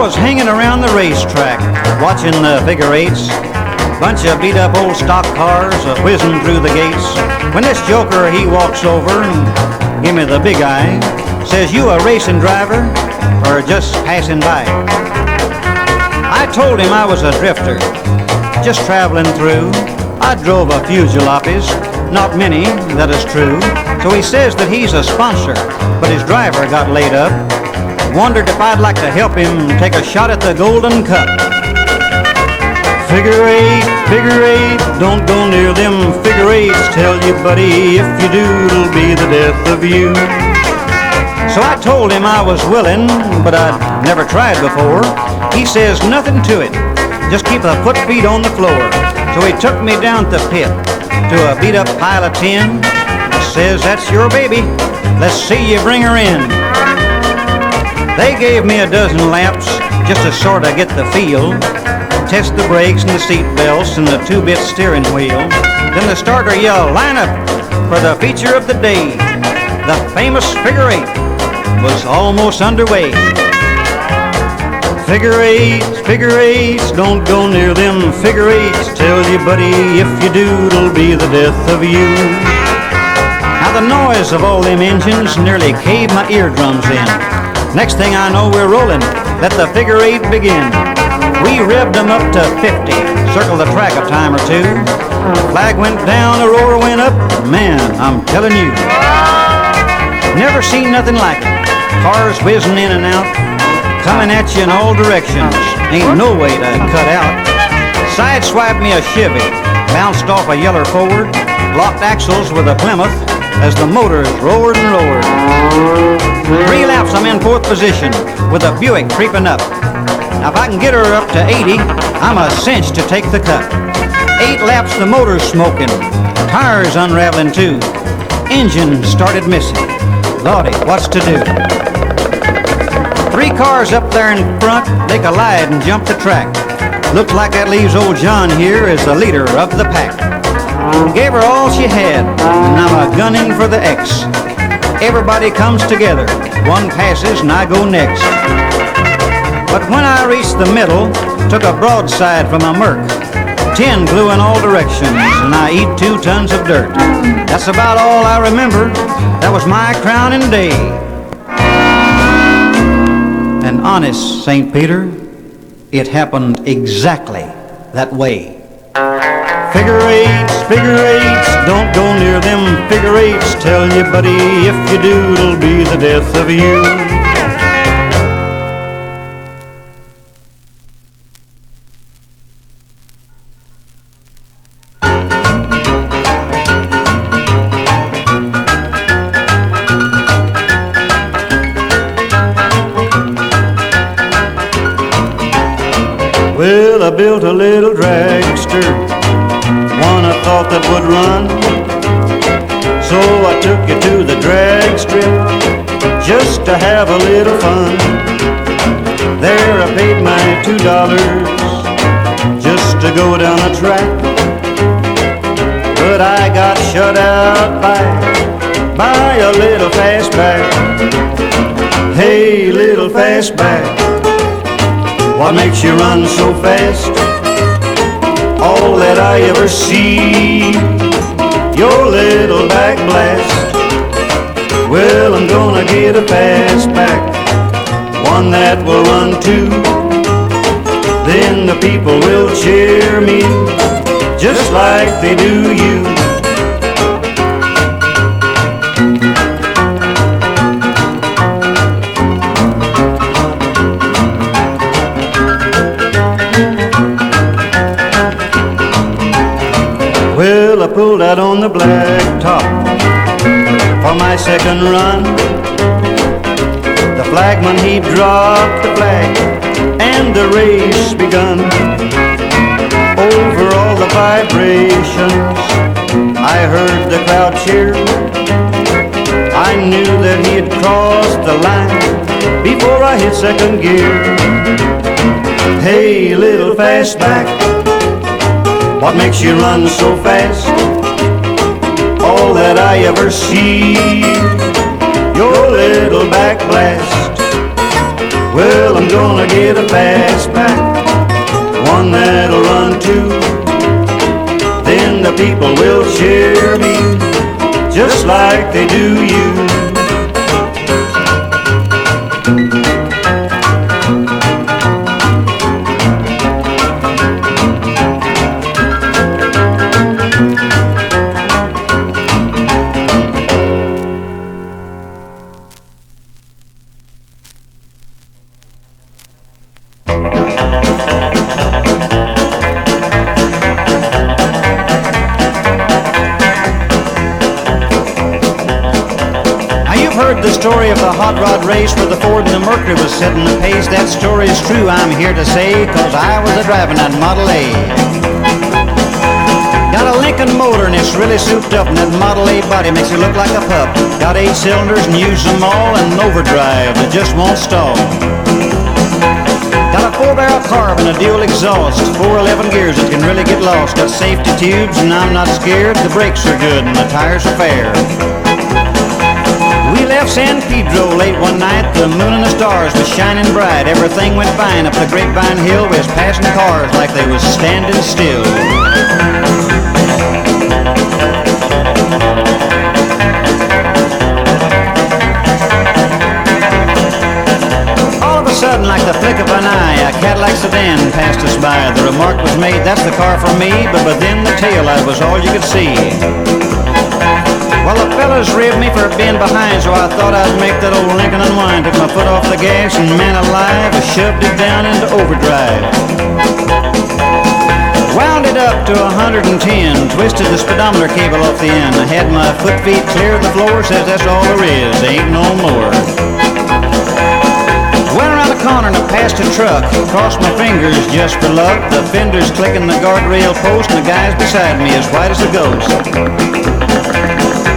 was hanging around the racetrack, watching the figure eights. Bunch of beat-up old stock cars whizzing through the gates. When this joker, he walks over and give me the big eye. Says, you a racing driver or just passing by? I told him I was a drifter, just traveling through. I drove a few jalopies, not many, that is true. So he says that he's a sponsor, but his driver got laid up. Wondered if I'd like to help him take a shot at the Golden Cup. Figure eight, don't go near them figure eights. Tell you, buddy, if you do, it'll be the death of you. So I told him I was willing, but I'd never tried before. He says, nothing to it, just keep a foot feet on the floor. So he took me down to the pit, to a beat-up pile of tin. Says, that's your baby, let's see you bring her in. They gave me a dozen laps, just to sort of get the feel. Test the brakes and the seat belts and the two-bit steering wheel. Then the starter yelled, line up for the feature of the day. The famous figure eight was almost underway. Figure eights, don't go near them figure eights. Tell you, buddy, if you do, it'll be the death of you. Now the noise of all them engines nearly caved my eardrums in. Next thing I know, we're rolling. Let the figure eight begin. We revved them up to 50, circled the track a time or two. Flag went down, a roar went up. Man, I'm telling you, never seen nothing like it. Cars whizzing in and out, coming at you in all directions. Ain't no way to cut out. Sideswiped me a Chevy, bounced off a yeller Ford, locked axles with a Plymouth as the motors roared and roared. 3 laps, I'm in 4th position with a Buick creeping up. Now if I can get her up to 80, I'm a cinch to take the cut. 8 laps, the motor's smoking, tires unraveling too. Engine started missing. Lordy, what's to do? 3 cars up there in front, they collide and jump the track. Looks like that leaves old John here as the leader of the pack. Gave her all she had, and I'm a gunning for the X. Everybody comes together, one passes and I go next. But when I reached the middle, took a broadside from a Merc. 10 flew in all directions, and I eat 2 tons of dirt. That's about all I remember. That was my crowning day. And honest, St. Peter, it happened exactly that way. Figure eights, don't go near them figure eights. Tell you, buddy, if you do, it'll be the death of you. Well, I built a little dragster, one I thought that would run. So I took it to the drag strip just to have a little fun. There I paid my $2 just to go down the track. But I got shut out by a little fastback. Hey, little fastback, what makes you run so fast? All that I ever see, your little back blast. Well, I'm gonna get a fastback, one that will run too. Then the people will cheer me just like they do you. Well, I pulled out on the blacktop for my second run. The flagman, he dropped the flag and the race begun. Over all the vibrations, I heard the crowd cheer. I knew that he had crossed the line before I hit second gear. Hey, little fastback, what makes you run so fast? All that I ever see, your little back blast. Well, I'm gonna get a fastback, one that'll run too. Then the people will cheer me just like they do you. The story of the hot rod race where the Ford and the Mercury was setting the pace. That story is true, I'm here to say, 'cause I was a-driving that Model A. Got a Lincoln motor and it's really souped up, and that Model A body makes it look like a pup. Got 8 cylinders and use them all, and an overdrive that just won't stall. Got a 4-barrel carb and a dual exhaust, 411 gears that can really get lost. Got safety tubes and I'm not scared, the brakes are good and the tires are fair. We left San Pedro late one night, the moon and the stars was shining bright. Everything went fine up the Grapevine Hill, we was passing cars like they was standing still. All of a sudden, like the flick of an eye, a Cadillac sedan passed us by. The remark was made, "That's the car for me," but within the taillight was all you could see. Well, the fellas ribbed me for being behind, so I thought I'd make that old Lincoln unwind. Took my foot off the gas and, man alive, I shoved it down into overdrive. Wound it up to 110, twisted the speedometer cable off the end. I had my feet clear of the floor, says that's all there is, ain't no more. Went around the corner and I passed a truck, crossed my fingers just for luck. The fenders clicking the guardrail post and the guys beside me as white as a ghost.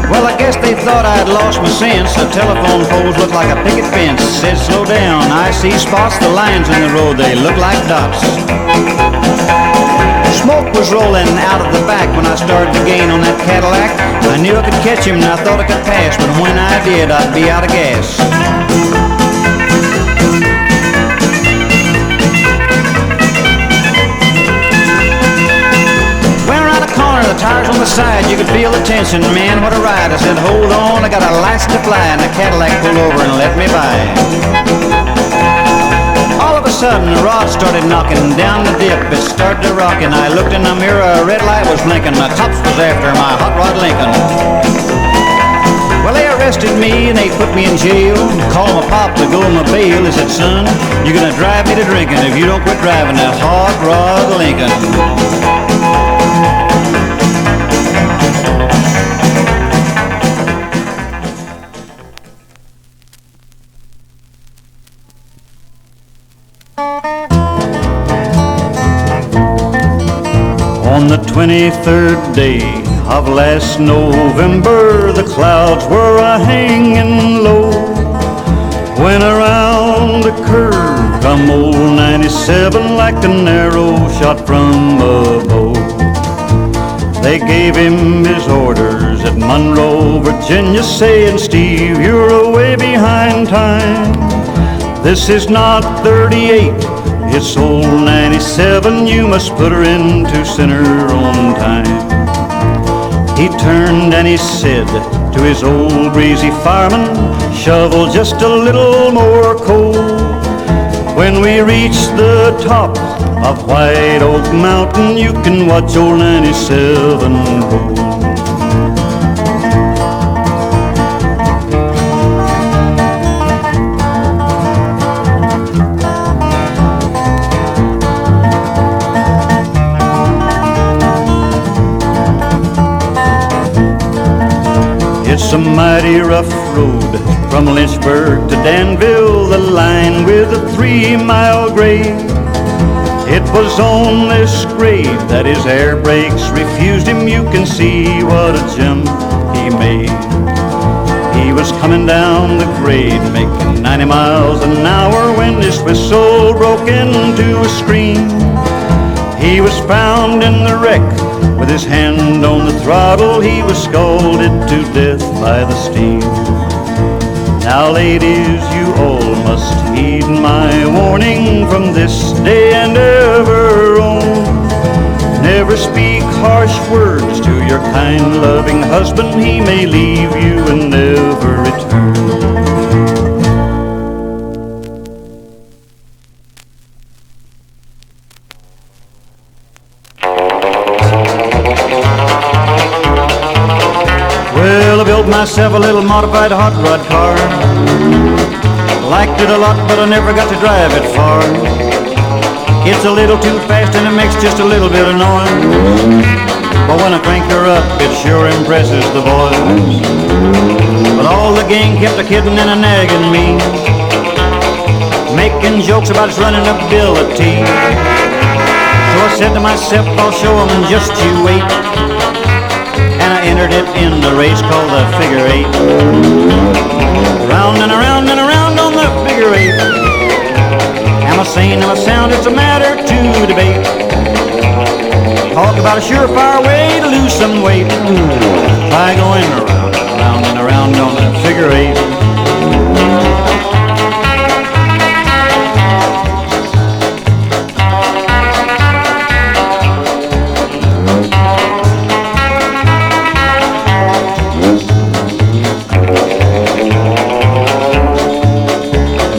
Well, I guess they thought I'd lost my sense. The telephone poles looked like a picket fence. Said, "Slow down, I see spots. The lines in the road, they look like dots." Smoke was rolling out of the back when I started to gain on that Cadillac. I knew I could catch him and I thought I could pass, but when I did, I'd be out of gas. The tires on the side, you could feel the tension. Man, what a ride. I said, "Hold on, I got a license to fly," and the Cadillac pulled over and let me by. All of a sudden, the rod started knocking down the dip. It started to rock, and I looked in the mirror. A red light was blinking. The cops was after my hot rod Lincoln. Well, they arrested me and they put me in jail. Called my pop to go on my bail. They said, "Son, you're gonna drive me to drinking if you don't quit driving that hot rod Lincoln." On the 23rd day of last November, the clouds were a-hanging low, when around the curve come old 97 like an arrow shot from a bow. They gave him his orders at Monroe, Virginia, saying, "Steve, you're away behind time. This is not 38, it's old 97, you must put her into center on time." He turned and he said to his old breezy fireman, "Shovel just a little more coal. When we reach the top of White Oak Mountain, you can watch old 97 roll." It's a mighty rough road from Lynchburg to Danville, the line with a 3-mile grade. It was on this grade that his air brakes refused him. You can see what a jump he made. He was coming down the grade making 90 miles an hour when his whistle broke into a scream. He was found in the wreck with his hand on the throttle. He was scalded to death by the steam. Now ladies, you all must heed my warning from this day and ever on. Never speak harsh words to your kind, loving husband. He may leave you and never return. Well, I built myself a little modified hot rod car. Liked it a lot, but I never got to drive it far. It's a little too fast and it makes just a little bit of noise. But when I crank her up, it sure impresses the boys. But all the gang kept a kidding and a nagging me, making jokes about its running ability. So I said to myself, I'll show 'em and just you wait. And I entered it in the race called the figure eight. Round and around on the figure eight. Am I sane, am I sound, it's a matter to debate. Talk about a surefire way to lose some weight. Try going around and around on the figure eight.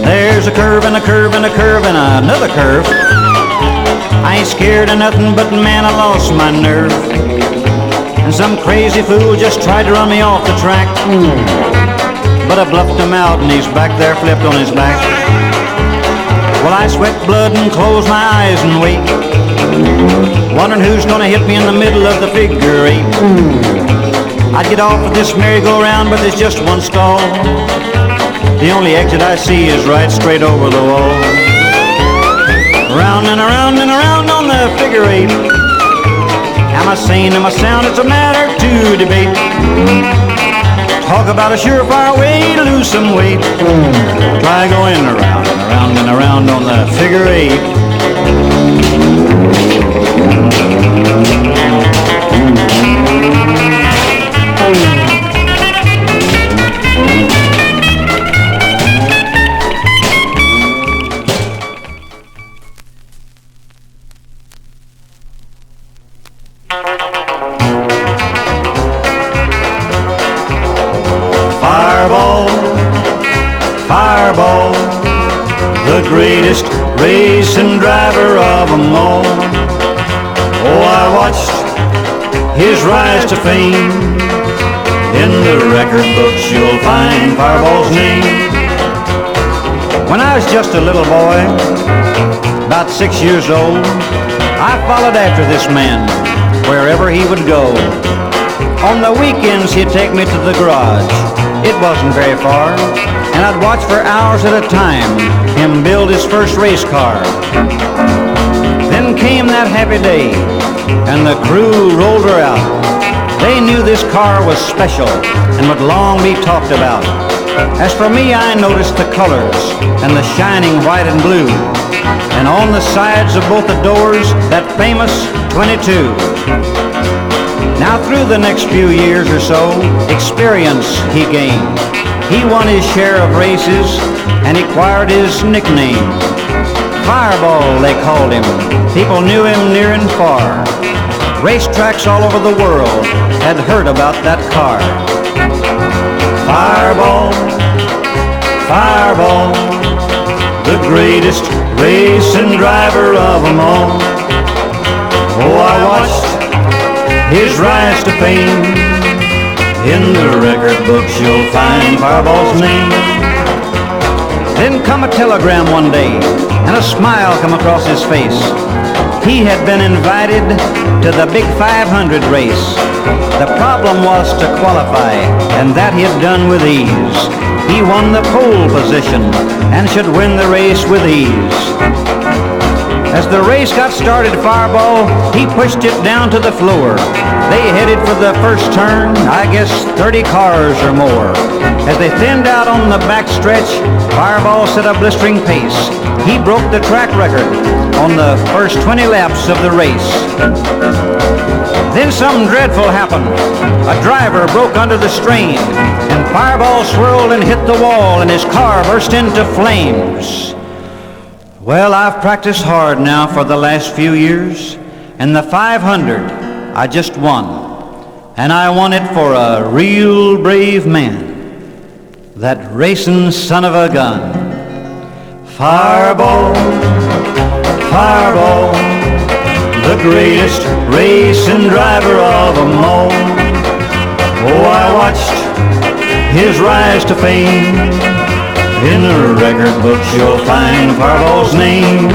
There's a curve and a curve and a curve and another curve. I ain't scared of nothing, but man, I lost my nerve. And some crazy fool just tried to run me off the track, but I bluffed him out and he's back there flipped on his back. Well, I sweat blood and close my eyes and wait, wondering who's gonna hit me in the middle of the figure eight. I'd get off of this merry-go-round, but there's just one stall. The only exit I see is right straight over the wall. Round and around on the figure eight. Am I sane, am I sound, it's a matter to debate. Talk about a surefire way to lose some weight. Try going around and around on the figure eight. Fireball, the greatest racing driver of them all. Oh, I watched his rise to fame. In the record books you'll find Fireball's name. When I was just a little boy, about 6 years old, I followed after this man wherever he would go. On the weekends he'd take me to the garage. It wasn't very far, and I'd watch for hours at a time him build his first race car. Then came that happy day, and the crew rolled her out. They knew this car was special and would long be talked about. As for me, I noticed the colors and the shining white and blue, and on the sides of both the doors, that famous 22. Now through the next few years or so, experience he gained. He won his share of races and acquired his nickname. Fireball, they called him. People knew him near and far. Racetracks all over the world had heard about that car. Fireball, Fireball, the greatest racing driver of them all. Oh, I watched his rise to fame. In the record books you'll find Fireball's name. Then come a telegram one day, and a smile come across his face. He had been invited to the Big 500 race. The problem was to qualify, and that he had done with ease. He won the pole position, and should win the race with ease. As the race got started, Fireball, he pushed it down to the floor. They headed for the first turn, I guess 30 cars or more. As they thinned out on the back stretch, Fireball set a blistering pace. He broke the track record on the first 20 laps of the race. Then something dreadful happened. A driver broke under the strain, and Fireball swirled and hit the wall, and his car burst into flames. Well, I've practiced hard now for the last few years, and the 500 I just won. And I won it for a real brave man, that racing son of a gun. Fireball, Fireball, the greatest racing driver of them all. Oh, I watched his rise to fame. In the record books you'll find Fireball's name.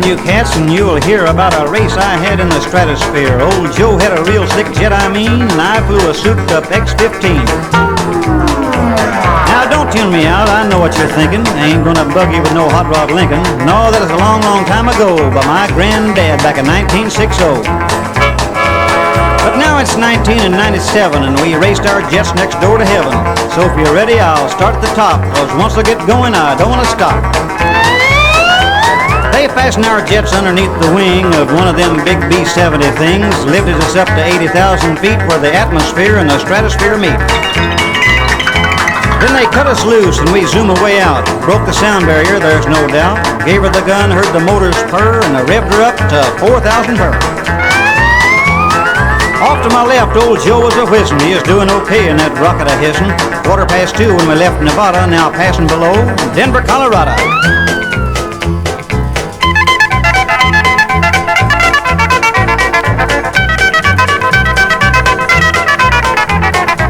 You cats, and you'll hear about a race I had in the stratosphere. Old Joe had a real slick jet, and I flew a souped-up X-15. Now, don't tune me out, I know what you're thinking. I ain't gonna bug you with no hot rod Lincoln. No, that was a long, long time ago, by my granddad back in 1960. But now it's 1997, and we raced our jets next door to heaven. So if you're ready, I'll start at the top, 'cause once I get going, I don't want to stop. They fastened our jets underneath the wing of one of them big B-70 things, lifted us up to 80,000 feet where the atmosphere and the stratosphere meet. Then they cut us loose and we zoom away out. Broke the sound barrier, there's no doubt. Gave her the gun, heard the motors purr, and I revved her up to 4,000 per. Off to my left, old Joe was a whizzin'. He is doing okay in that rocket a hissin'. 2:02 when we left Nevada, now passing below Denver, Colorado.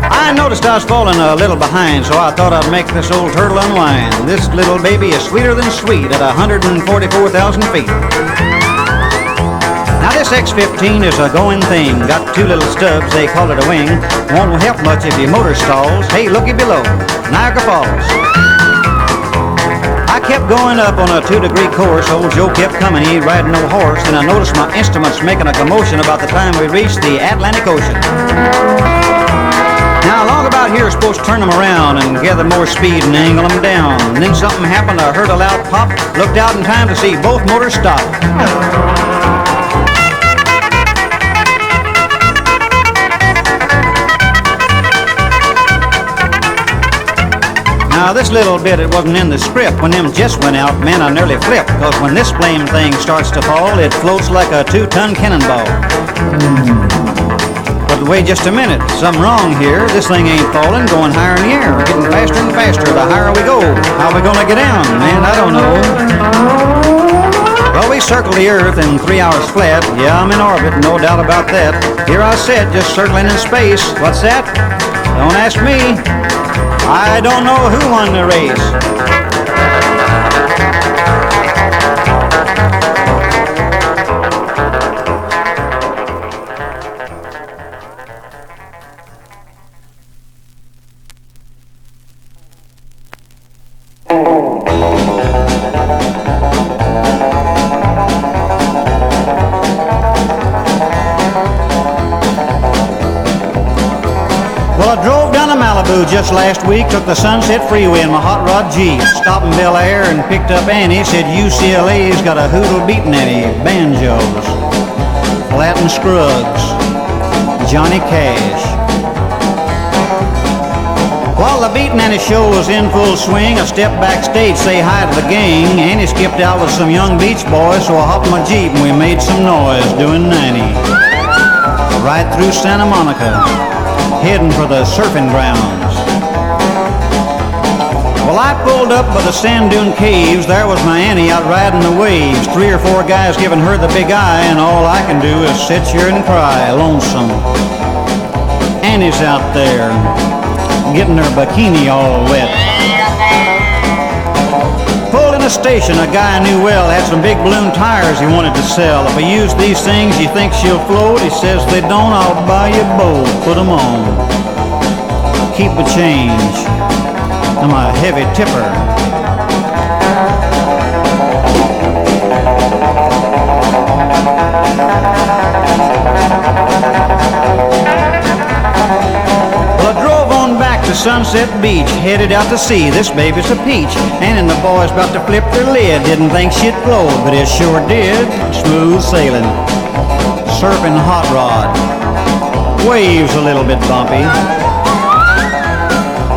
I noticed I was falling a little behind, so I thought I'd make this old turtle unwind. This little baby is sweeter than sweet at 144,000 feet. Now this X-15 is a going thing. Got two little stubs, they call it a wing. Won't help much if your motor stalls. Hey, looky below, Niagara Falls. I kept going up on a 2-degree course. Old Joe kept coming, he ain't riding no horse. And I noticed my instruments making a commotion about the time we reached the Atlantic Ocean. Now, along about here, supposed to turn them around and gather more speed and angle them down. And then something happened, I heard a loud pop, looked out in time to see both motors stop. Now, this little bit, it wasn't in the script. When them jets went out, man, I nearly flipped. Because when this flame thing starts to fall, it floats like a 2-ton cannonball. But wait just a minute, something wrong here. This thing ain't falling, going higher in the air. Getting faster and faster the higher we go. How are we gonna get down? Man, I don't know. Well, we circled the Earth in 3 hours flat. Yeah, I'm in orbit, no doubt about that. Here I sit, just circling in space. What's that? Don't ask me. I don't know who won the race. Just last week, took the Sunset Freeway in my hot rod Jeep. Stopped in Bel Air and picked up Annie. Said UCLA's got a Hootlebeatnannie, banjos, Flat and Scruggs, Johnny Cash. While the Beatnannie show was in full swing, I stepped backstage, say hi to the gang. Annie skipped out with some young beach boys, so I hopped in my Jeep and we made some noise doing 90. Right through Santa Monica, heading for the surfing grounds. Well, I pulled up by the sand dune caves. There was my Annie out riding the waves. 3 or 4 guys giving her the big eye, and all I can do is sit here and cry, lonesome. Annie's out there, getting her bikini all wet. Pulled the station, a guy I knew well had some big balloon tires he wanted to sell. If I use these things, you think she'll float? He says, if they don't, I'll buy you both. Put 'em on. Keep the change. I'm a heavy tipper. Sunset Beach, headed out to sea. This baby's a peach, and the boys about to flip their lid. Didn't think she'd float, but it sure did. Smooth sailing, surfing hot rod, waves a little bit bumpy.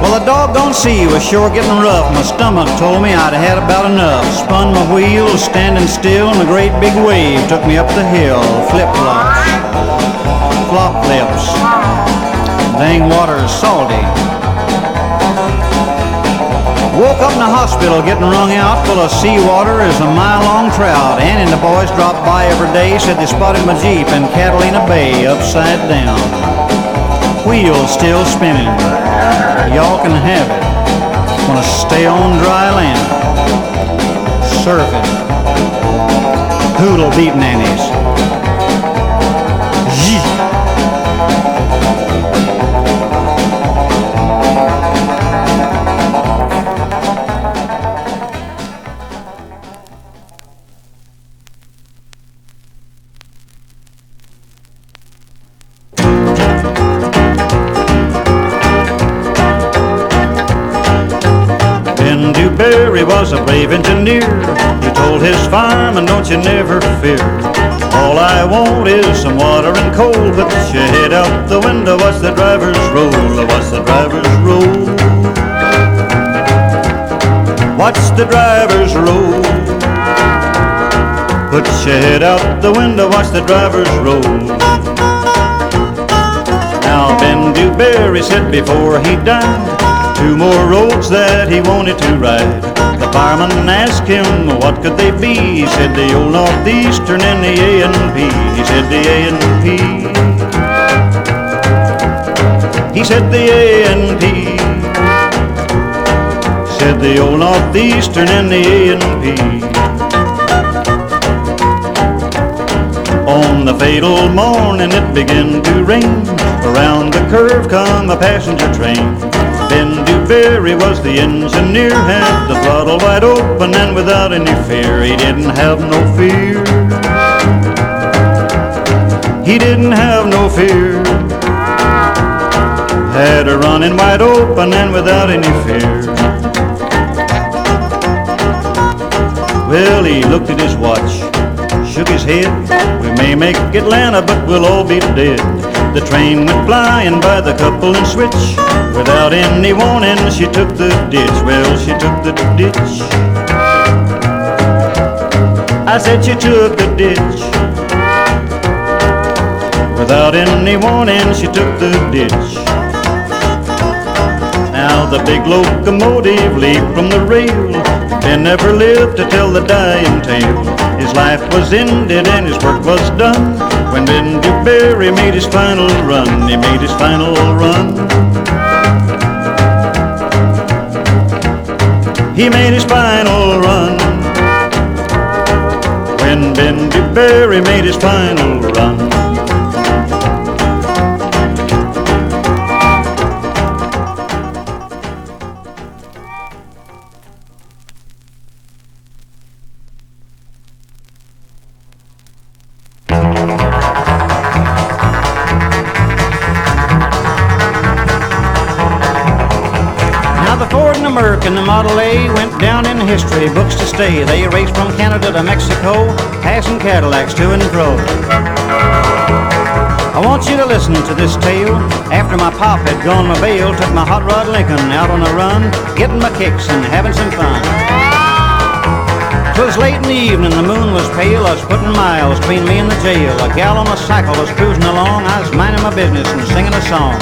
Well, the doggone sea was sure getting rough. My stomach told me I'd had about enough. Spun my wheels, standing still, and a great big wave took me up the hill. Flip-flops, flop flips, dang water's salty. Woke up in the hospital getting wrung out, full of seawater as a mile-long trout. Annie and the boys dropped by every day, said they spotted my Jeep in Catalina Bay upside down. Wheels still spinning, y'all can have it. Wanna stay on dry land, surfing, Hootlebeatnannies. Dewberrry was a brave engineer. He told his fireman, don't you never fear. All I want is some water and coal. Put your head out the window, watch the drivers roll. Watch the drivers roll. Watch the drivers roll. Put your head out the window, watch the drivers roll. Now Ben Dewberry said before he died, 2 more roads that he wanted to ride. The fireman asked him what could they be. He said the old Northeastern and the A&P. He said the A&P. He said the A&P. Said the old Northeastern and the A&P. On the fatal morning it began to rain. Around the curve come a passenger train. Ben Dewberry was the engineer, had the throttle wide open and without any fear. He didn't have no fear. He didn't have no fear. Had her running wide open and without any fear. Well, he looked at his watch, shook his head. We may make Atlanta, but we'll all be dead. The train went flying by the couple and switch. Without any warning, she took the ditch. Well, she took the ditch. I said she took the ditch. Without any warning, she took the ditch. Now the big locomotive leaped from the rail. Ben never lived to tell the dying tale. His life was ended and his work was done when Ben Dewberry made his final run. He made his final run. He made his final run. When Ben Dewberry made his final run. And the Model A went down in history books to stay. They raced from Canada to Mexico, passing Cadillacs to and fro. I want you to listen to this tale. After my pop had gone my bail, took my hot rod Lincoln out on a run, getting my kicks and having some fun. 'Twas late in the evening, the moon was pale. I was putting miles between me and the jail. A gal on a cycle was cruising along. I was minding my business and singing a song.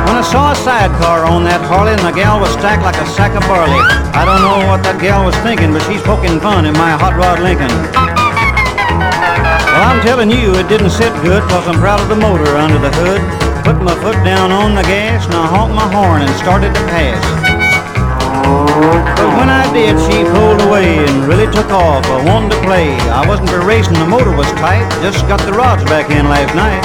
When I saw a sidecar on that Harley and the gal was stacked like a sack of barley. I don't know what that gal was thinking, but she's poking fun at my hot rod Lincoln. Well, I'm telling you, it didn't sit good, 'cause I'm proud of the motor under the hood. Put my foot down on the gas and I honked my horn and started to pass. But when I did, she pulled away and really took off. I wanted to play. I wasn't for racing, the motor was tight. Just got the rods back in last night.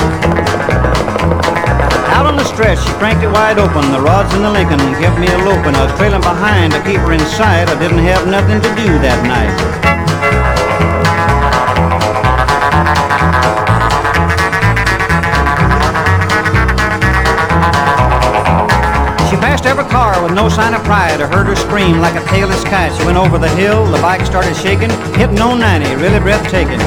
Out on the stretch, she cranked it wide open. The rods in the Lincoln kept me eloping. I was trailing behind to keep her in sight. I didn't have nothing to do that night. She passed every car with no sign of pride. I heard her scream like a tailless kite. She went over the hill, the bike started shaking, hitting on 90, really breathtaking.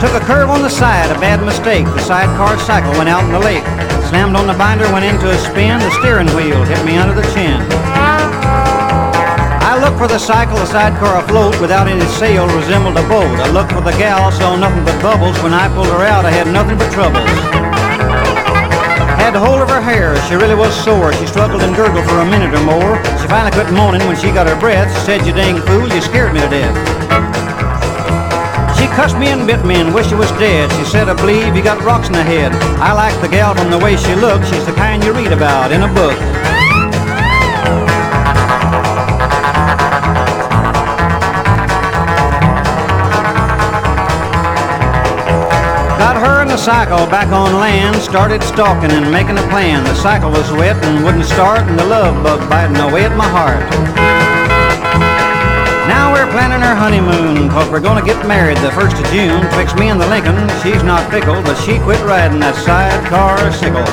Took a curve on the side, a bad mistake. The sidecar cycle went out in the lake. Slammed on the binder, went into a spin. The steering wheel hit me under the chin. I looked for the cycle, the sidecar afloat without any sail resembled a boat. I looked for the gal, saw nothing but bubbles. When I pulled her out, I had nothing but troubles. Had hold of her hair, she really was sore. She struggled and gurgled for a minute or more. She finally quit moaning when she got her breath. She said, "You dang fool, you scared me to death." She cussed me and bit me and wished she was dead. She said, "I believe you got rocks in the head." I like the gal from the way she looked. She's the kind you read about in a book. Got her and the cycle back on land, started stalking and making a plan. The cycle was wet and wouldn't start, and the love bug biting away at my heart. Now we're planning our honeymoon, 'cause we're gonna get married the 1st of June. Twixt me and the Lincoln, she's not fickle, but she quit riding that sidecar sickle.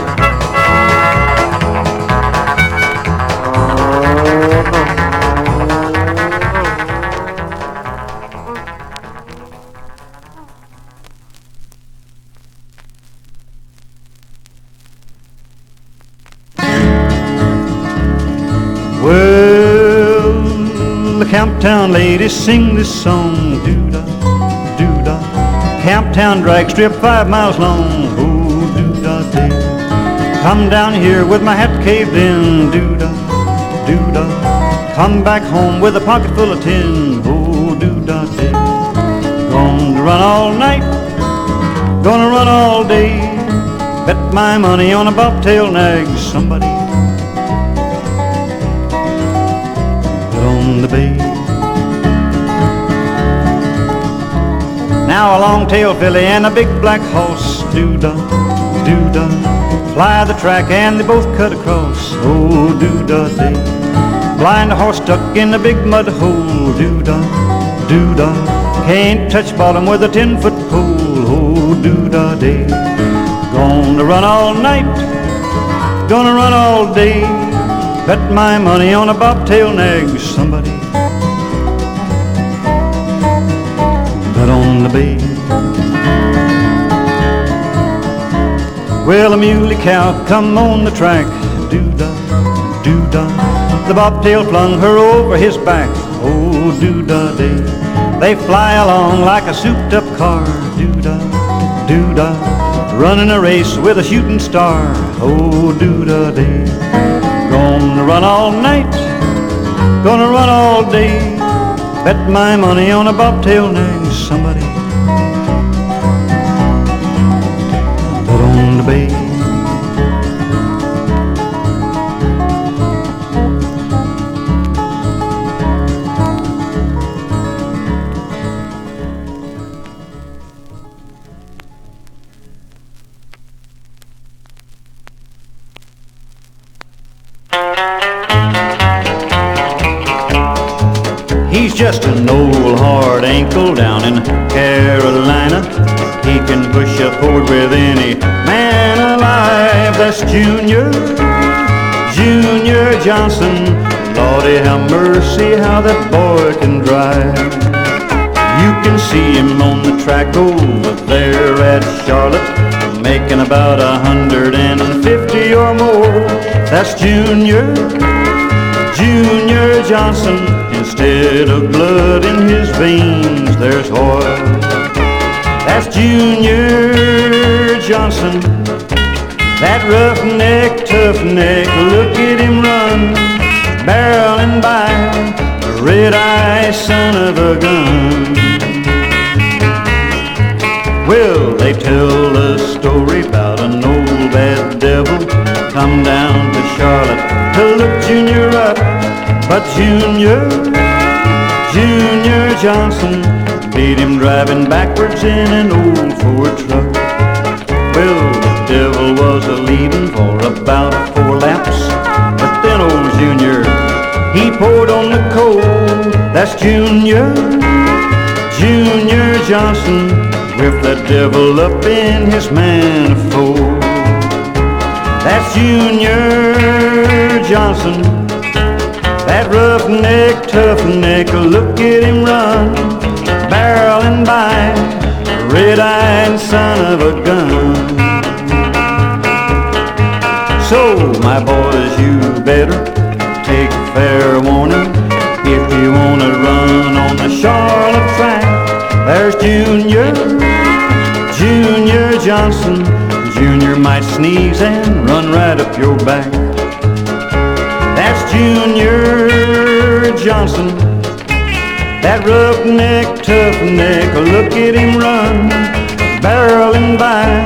Well, the Camptown ladies sing this song, doo-da, doo-da. Camptown drag strip 5 miles long, oh, doo-da, day. Come down here with my hat caved in, doo-da, doo-da. Come back home with a pocket full of tin, oh, doo-da, day. Gonna run all night, gonna run all day. Bet my money on a bobtail nag, somebody on the bay. Now a long-tailed filly and a big black horse, doo-da, doo-da, fly the track and they both cut across, oh, doo-da, day. Blind horse stuck in a big mud hole, doo-da, doo-da, can't touch bottom with a 10-foot pole, oh, doo-da, day. Gonna run all night, gonna run all day. Bet my money on a bobtail nag, somebody but on the bay. Well, a muley cow come on the track, doo-da, doo-da. The bobtail flung her over his back, oh, doo-da, day. They fly along like a souped-up car, doo-da, doo-da, running a race with a shooting star, oh, doo-da, day. Gonna run all night, gonna run all day. Bet my money on a bobtail nag, somebody but on the bay. He's just an old hard ankle down in Carolina. He can push up forward with any man alive. That's Junior, Junior Johnson. Lordy have mercy how that boy can drive. You can see him on the track over there at Charlotte, making about 150 or more. That's Junior, Junior Johnson. Instead of blood in his veins, there's oil. That's Junior Johnson, that roughneck, tough neck. Look at him run, barreling by, a red-eyed son of a gun. Well, they tell a story about an old bad devil come down to Charlotte to look Junior up, but Junior Johnson beat him driving backwards in an old Ford truck. Well, the devil was a-leading for about 4 laps, but then old Junior, he poured on the coal. That's Junior Johnson with the devil up in his manifold. That's Junior Johnson, that roughneck, toughneck, look at him run, barreling by, red-eyed son of a gun. So, my boys, you better take fair warning if you want to run on the Charlotte track. There's Junior Johnson. Junior might sneeze and run right up your back. That's Junior Johnson, that roughneck, toughneck, look at him run, barreling by,